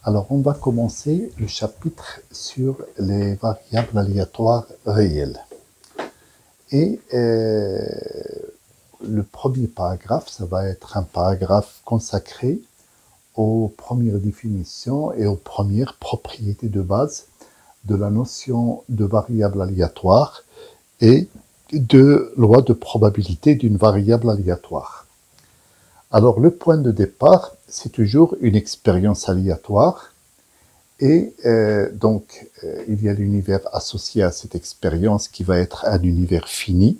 Alors, on va commencer le chapitre sur les variables aléatoires réelles. Et le premier paragraphe, ça va être un paragraphe consacré aux premières définitions et aux premières propriétés de base de la notion de variable aléatoire et de loi de probabilité d'une variable aléatoire. Alors, le point de départ, c'est toujours une expérience aléatoire. Et il y a l'univers associé à cette expérience qui va être un univers fini.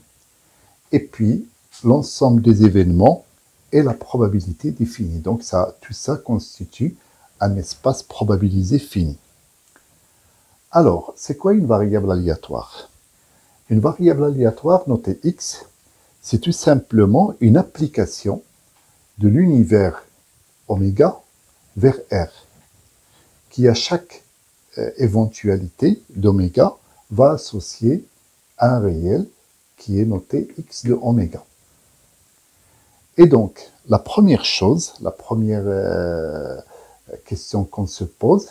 Et puis, l'ensemble des événements et la probabilité définie. Donc, tout ça constitue un espace probabilisé fini. Alors, c'est quoi une variable aléatoire? Une variable aléatoire notée X, c'est tout simplement une application de l'univers oméga vers R, qui à chaque éventualité d'oméga va associer un réel qui est noté x de oméga. Et donc, la première chose, la première question qu'on se pose,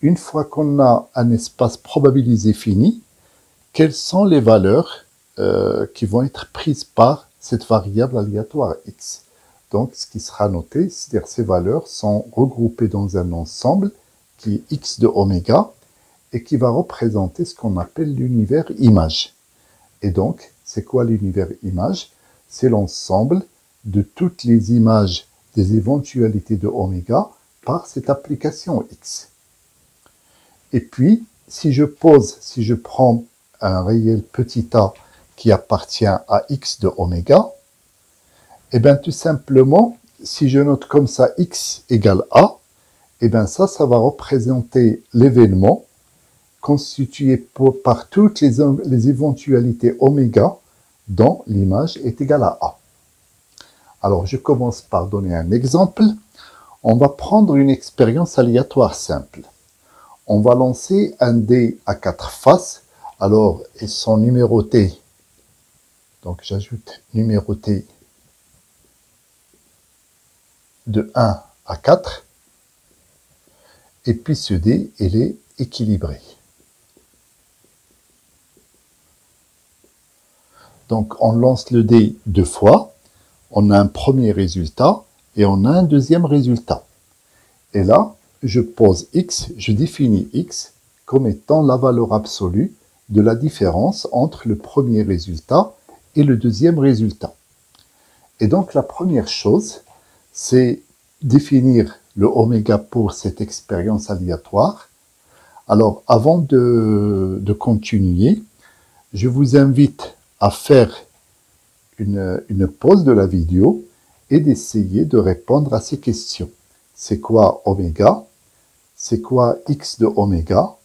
une fois qu'on a un espace probabilisé fini, quelles sont les valeurs qui vont être prises par cette variable aléatoire x? Donc, ce qui sera noté, c'est-à-dire ces valeurs sont regroupées dans un ensemble qui est x de oméga et qui va représenter ce qu'on appelle l'univers image. Et donc, c'est quoi l'univers image? C'est l'ensemble de toutes les images des éventualités de oméga par cette application x. Et puis, si je prends un réel petit a qui appartient à x de oméga, et bien tout simplement, si je note comme ça x égale a, et bien ça va représenter l'événement constitué par toutes les éventualités oméga dont l'image est égale à a. Alors, je commence par donner un exemple. On va prendre une expérience aléatoire simple. On va lancer un dé à 4 faces. Alors, ils sont numérotés. Donc, j'ajoute numéroté de 1 à 4. Et puis, ce dé, il est équilibré. Donc, on lance le dé 2 fois. On a un premier résultat et on a un deuxième résultat. Et là, je pose x, je définis x comme étant la valeur absolue de la différence entre le premier résultat et le deuxième résultat. Et donc, la première chose, c'est définir le oméga pour cette expérience aléatoire. Alors, avant de continuer, je vous invite à faire une pause de la vidéo et d'essayer de répondre à ces questions. C'est quoi oméga? C'est quoi x de oméga?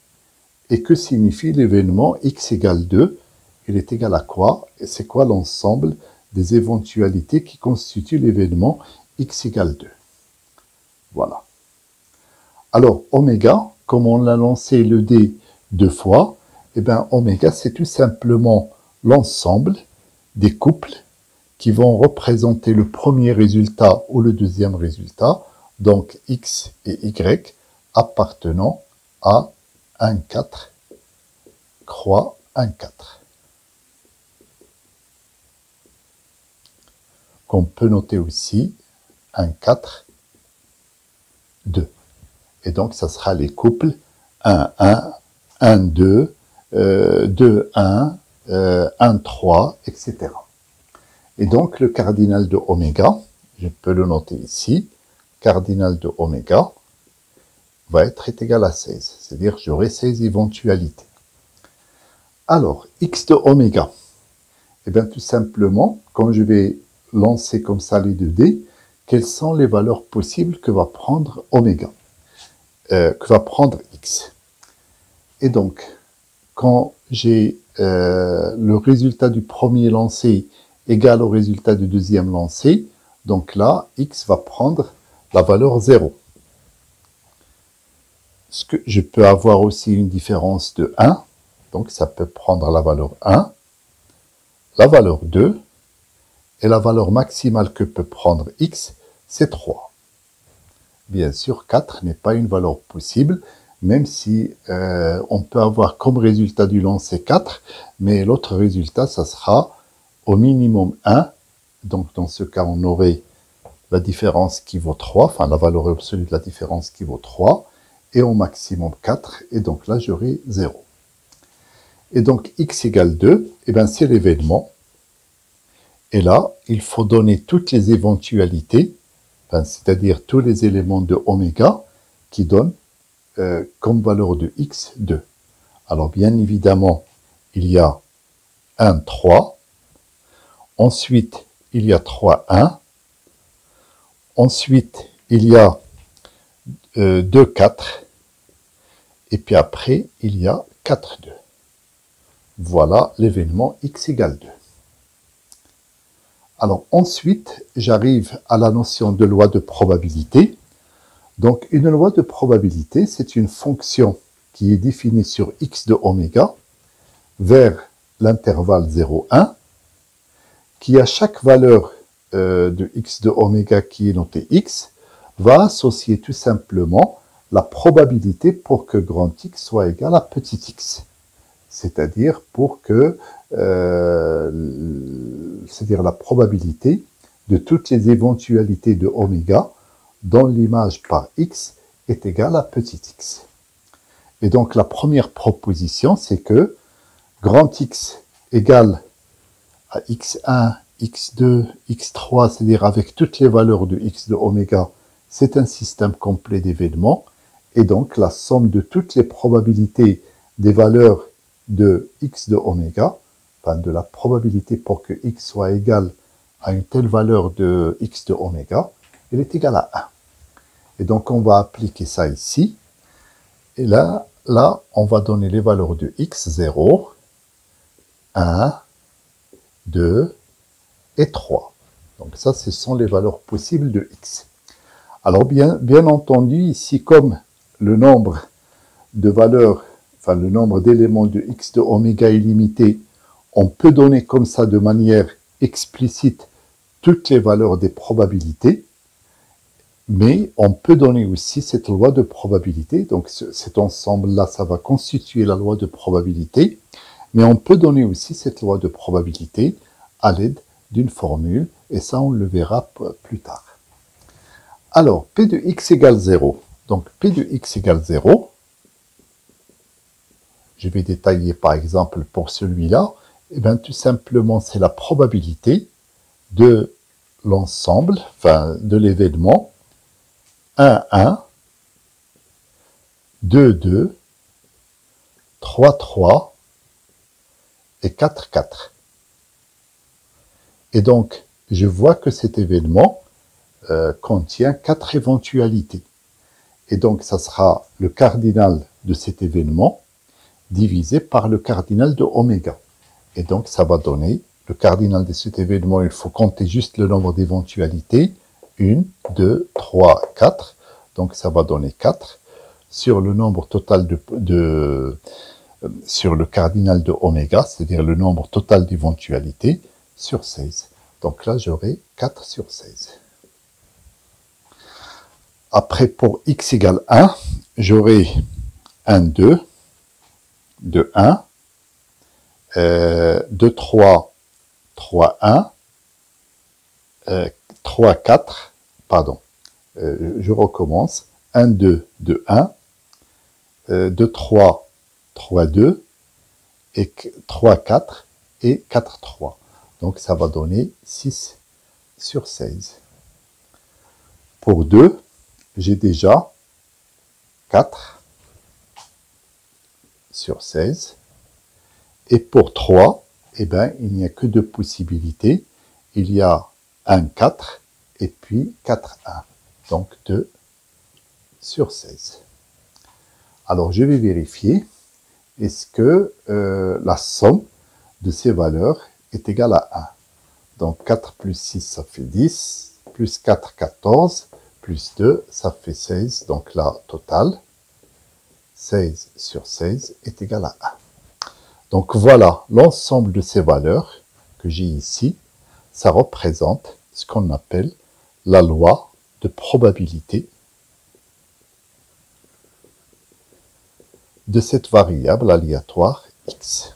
Et que signifie l'événement x égale 2? Il est égal à quoi? Et c'est quoi l'ensemble des éventualités qui constituent l'événement x égale 2? Voilà. Alors, oméga, comme on l'a lancé le dé 2 fois, eh bien, oméga, c'est tout simplement l'ensemble des couples qui vont représenter le premier résultat ou le deuxième résultat, donc x et y, appartenant à 1, 4, croix 1, 4. Qu'on peut noter aussi 1, 4, 2. Et donc, ça sera les couples 1, 1, 1, 2, 2, 1, 1, 3, etc. Et donc, le cardinal de oméga, je peux le noter ici, cardinal de oméga va être égal à 16. C'est-à-dire, j'aurai 16 éventualités. Alors, x de oméga, eh bien, tout simplement, comme je vais lancer comme ça les 2 dés, quelles sont les valeurs possibles que va prendre oméga, que va prendre x. Et donc, quand j'ai le résultat du premier lancé égal au résultat du deuxième lancé, donc là, x va prendre la valeur 0. Je peux avoir aussi une différence de 1, donc ça peut prendre la valeur 1, la valeur 2, et la valeur maximale que peut prendre x, c'est 3. bien sûr, 4 n'est pas une valeur possible, même si on peut avoir comme résultat du lancé 4, mais l'autre résultat, ça sera au minimum 1. Donc, dans ce cas, on aurait la différence qui vaut 3, enfin la valeur absolue de la différence qui vaut 3, et au maximum 4, et donc là, j'aurai 0. Et donc, x égale 2, eh bien, c'est l'événement. Et là, il faut donner toutes les éventualités, enfin, c'est-à-dire tous les éléments de oméga qui donnent comme valeur de x 2. Alors, bien évidemment, il y a 1, 3. Ensuite, il y a 3, 1. Ensuite, il y a 2, 4. Et puis après, il y a 4, 2. Voilà l'événement x égale 2. Alors ensuite, j'arrive à la notion de loi de probabilité. Donc une loi de probabilité, c'est une fonction qui est définie sur x de oméga vers l'intervalle 0, 1, qui à chaque valeur de x de oméga qui est notée x, va associer tout simplement la probabilité pour que grand x soit égal à petit x. C'est-à-dire pour que, c'est-à-dire la probabilité de toutes les éventualités de oméga dont l'image par x est égale à petit x. Et donc la première proposition, c'est que grand x égale à x1, x2, x3, c'est-à-dire avec toutes les valeurs de x de oméga, c'est un système complet d'événements. Et donc la somme de toutes les probabilités des valeurs de x de oméga, enfin de la probabilité pour que x soit égal à une telle valeur de x de oméga, elle est égale à 1. Et donc on va appliquer ça ici. Et là, on va donner les valeurs de x, 0, 1, 2 et 3. Donc ça, ce sont les valeurs possibles de x. Alors bien entendu, ici, comme le nombre de valeurs, enfin le nombre d'éléments de x de oméga est limité, on peut donner comme ça de manière explicite toutes les valeurs des probabilités, mais on peut donner aussi cette loi de probabilité. Donc cet ensemble-là, ça va constituer la loi de probabilité, mais on peut donner aussi cette loi de probabilité à l'aide d'une formule, et ça on le verra plus tard. Alors, P de x égale 0. Donc P de x égale 0, je vais détailler par exemple pour celui-là, et bien tout simplement c'est la probabilité de l'ensemble, enfin de l'événement 1, 1, 2, 2, 3, 3 et 4, 4. Et donc, je vois que cet événement contient 4 éventualités. Et donc, ça sera le cardinal de cet événement divisé par le cardinal de oméga. Et donc, ça va donner le cardinal de cet événement. Il faut compter juste le nombre d'éventualités. 1, 2, 3, 4. Donc, ça va donner 4 sur le nombre total sur le cardinal de oméga, c'est-à-dire le nombre total d'éventualités, sur 16. Donc là, j'aurai 4 sur 16. Après, pour x égale 1, j'aurai 1, 2, 2, 1, 2, 3, 3, 1, 3, 4, pardon, je recommence, 1, 2, 2, 1, 2, 3, 3, 2, et 3, 4, et 4, 3. Donc ça va donner 6 sur 16. Pour 2, j'ai déjà 4 sur 16. Et pour 3, eh ben, il n'y a que 2 possibilités. Il y a 1, 4 et puis 4, 1. Donc 2 sur 16. Alors je vais vérifier. Est-ce que la somme de ces valeurs est égale à 1? Donc 4 plus 6, ça fait 10. Plus 4, 14. Plus 2, ça fait 16. Donc la totale, 16 sur 16 est égal à 1. Donc voilà, l'ensemble de ces valeurs que j'ai ici, ça représente ce qu'on appelle la loi de probabilité de cette variable aléatoire x.